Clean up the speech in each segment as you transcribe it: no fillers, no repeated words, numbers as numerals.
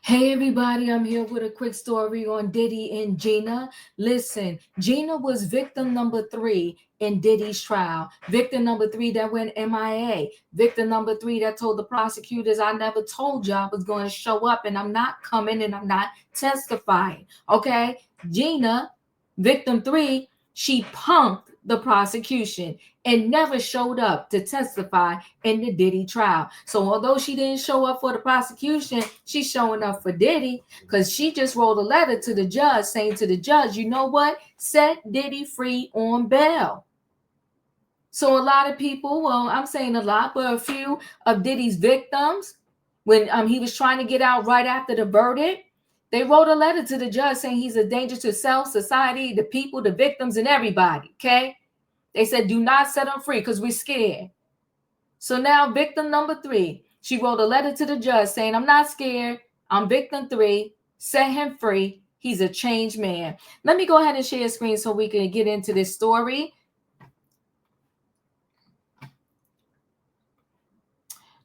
Hey everybody, I'm here with a quick story on Diddy and Gina. Listen, Gina was victim number 3 in Diddy's trial. Victim number 3 that went MIA. Victim number 3 that told the prosecutors, I never told you I was going to show up and I'm not coming and I'm not testifying. Okay? Gina, victim 3, she punked the prosecution and never showed up to testify in the Diddy trial. So although she didn't show up for the prosecution, she's showing up for Diddy because she just wrote a letter to the judge saying to the judge, you know what? Set Diddy free on bail. So a lot of people, well, I'm saying a lot, but a few of Diddy's victims, when he was trying to get out right after the verdict, they wrote a letter to the judge saying he's a danger to self, society, the people, the victims, and everybody. Okay? They said, do not set him free because we're scared. So now victim number 3, she wrote a letter to the judge saying, I'm not scared. I'm victim 3. Set him free. He's a changed man. Let me go ahead and share a screen so we can get into this story.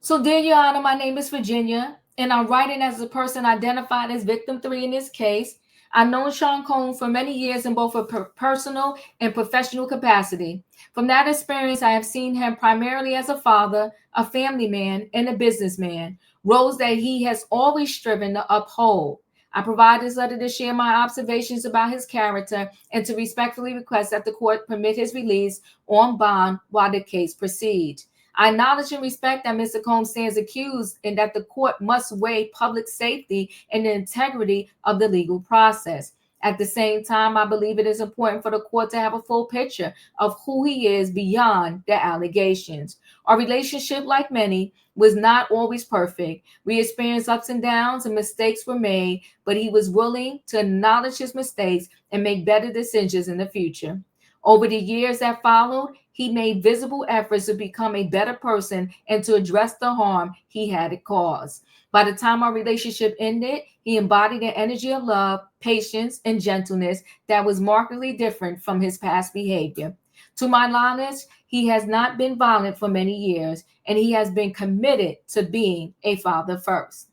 So dear Your Honor, my name is Virginia, and I'm writing as a person identified as victim 3 in this case. I've known Sean Combs for many years in both a personal and professional capacity. From that experience, I have seen him primarily as a father, a family man, and a businessman, roles that he has always striven to uphold. I provide this letter to share my observations about his character and to respectfully request that the court permit his release on bond while the case proceeds. I acknowledge and respect that Mr. Combs stands accused and that the court must weigh public safety and the integrity of the legal process. At the same time, I believe it is important for the court to have a full picture of who he is beyond the allegations. Our relationship, like many, was not always perfect. We experienced ups and downs and mistakes were made, but he was willing to acknowledge his mistakes and make better decisions in the future. Over the years that followed, he made visible efforts to become a better person and to address the harm he had caused. By the time our relationship ended, he embodied an energy of love, patience, and gentleness that was markedly different from his past behavior. To my knowledge, he has not been violent for many years, and he has been committed to being a father first.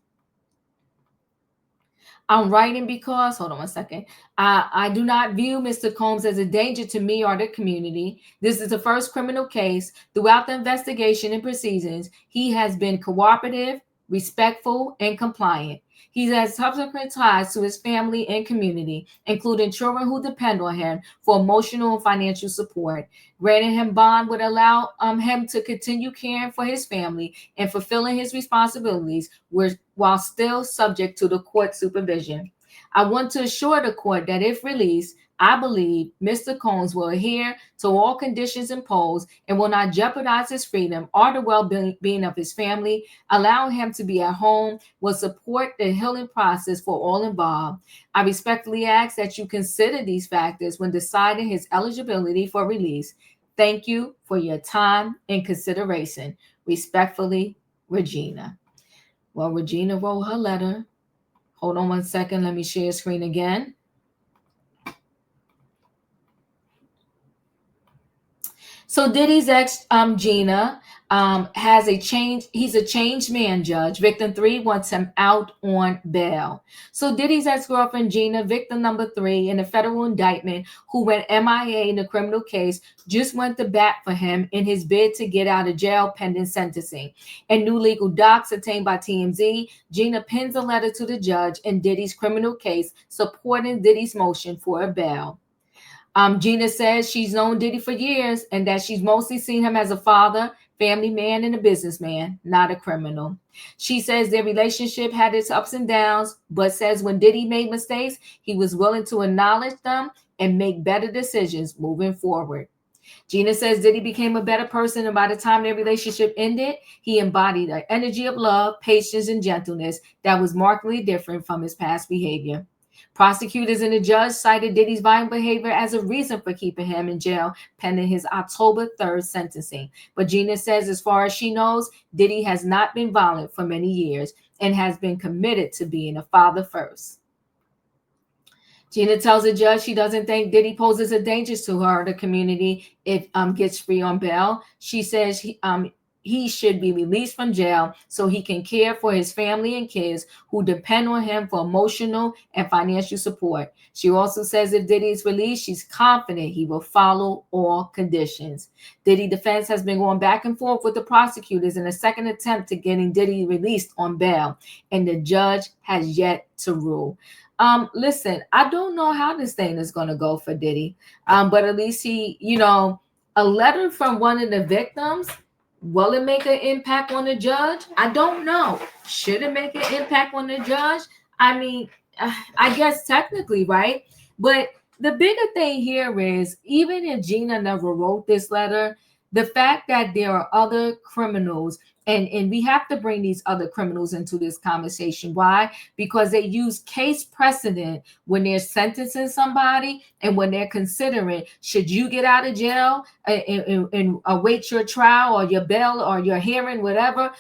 I'm writing because, hold on one second. I do not view Mr. Combs as a danger to me or the community. This is the first criminal case. Throughout the investigation and proceedings, he has been cooperative, respectful, and compliant. He has subsequent ties to his family and community, including children who depend on him for emotional and financial support. Granting him bond would allow him to continue caring for his family and fulfilling his responsibilities while still subject to the court supervision. I want to assure the court that if released, I believe Mr. Combs will adhere to all conditions imposed and will not jeopardize his freedom or the well-being of his family. Allowing him to be at home will support the healing process for all involved. I respectfully ask that you consider these factors when deciding his eligibility for release. Thank you for your time and consideration. Respectfully, Regina. Well, Regina wrote her letter. Hold on one second. Let me share screen again. So Diddy's ex, Gina, has a change. He's a changed man, judge. Victim 3 wants him out on bail. So Diddy's ex-girlfriend, Gina, victim number 3 in a federal indictment, who went MIA in a criminal case, just went to bat for him in his bid to get out of jail pending sentencing. In new legal docs obtained by TMZ, Gina pins a letter to the judge in Diddy's criminal case supporting Diddy's motion for a bail. Gina says she's known Diddy for years and that she's mostly seen him as a father, family man, and a businessman, not a criminal. She says their relationship had its ups and downs, but says when Diddy made mistakes, he was willing to acknowledge them and make better decisions moving forward. Gina says Diddy became a better person, and by the time their relationship ended, he embodied an energy of love, patience, and gentleness that was markedly different from his past behavior. Prosecutors and the judge cited Diddy's violent behavior as a reason for keeping him in jail pending his October 3rd sentencing. But Gina says, as far as she knows, Diddy has not been violent for many years and has been committed to being a father first. Gina tells the judge she doesn't think Diddy poses a danger to her or the community if gets free on bail. She says he should be released from jail so he can care for his family and kids who depend on him for emotional and financial support. She also says if Diddy is released, she's confident he will follow all conditions. Diddy defense has been going back and forth with the prosecutors in a second attempt to getting Diddy released on bail, and the judge has yet to rule. Listen, I don't know how this thing is going to go for Diddy, but at least he, a letter from one of the victims. Will it make an impact on the judge? I don't know. Should it make an impact on the judge? I mean, I guess technically, right? But the bigger thing here is, even if Gina never wrote this letter, the fact that there are other criminals, and we have to bring these other criminals into this conversation. Why? Because they use case precedent when they're sentencing somebody and when they're considering, should you get out of jail and await your trial or your bail or your hearing, whatever,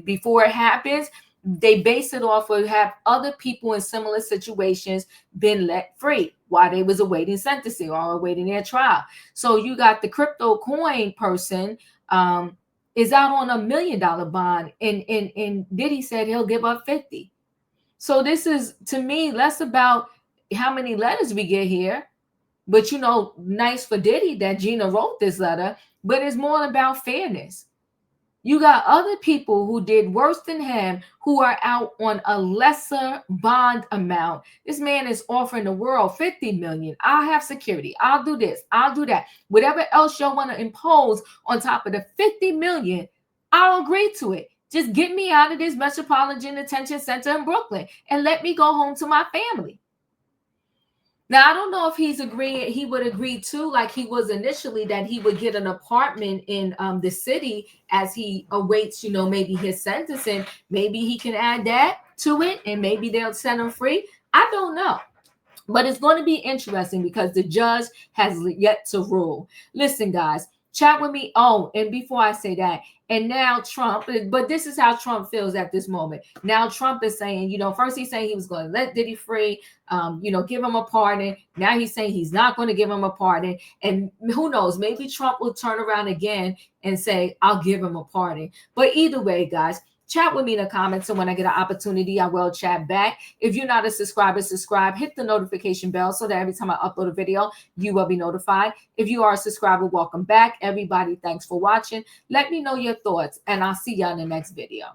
before it happens. They base it off of have other people in similar situations been let free while they was awaiting sentencing or awaiting their trial. So you got the crypto coin person is out on $1 million bond, and Diddy said he'll give up 50. So this is, to me, less about how many letters we get here, but nice for Diddy that Gina wrote this letter, but it's more about fairness. You got other people who did worse than him who are out on a lesser bond amount. This man is offering the world 50 million. I'll have security. I'll do this. I'll do that. Whatever else y'all want to impose on top of the 50 million, I'll agree to it. Just get me out of this Metropolitan Detention Center in Brooklyn and let me go home to my family. Now, I don't know if he would agree to, like he was initially, that he would get an apartment in the city as he awaits, maybe his sentencing. Maybe he can add that to it and maybe they'll set him free. I don't know. But it's going to be interesting because the judge has yet to rule. Listen, guys, chat with me. Oh, and before I say that, and now Trump, but this is how Trump feels at this moment. Now Trump is saying, first he's saying he was going to let Diddy free, give him a pardon. Now he's saying he's not going to give him a pardon. And who knows, maybe Trump will turn around again and say, I'll give him a pardon. But either way, guys, chat with me in the comments, and when I get an opportunity, I will chat back. If you're not a subscriber, subscribe, hit the notification bell so that every time I upload a video, you will be notified. If you are a subscriber, welcome back. Everybody, thanks for watching. Let me know your thoughts, and I'll see y'all in the next video.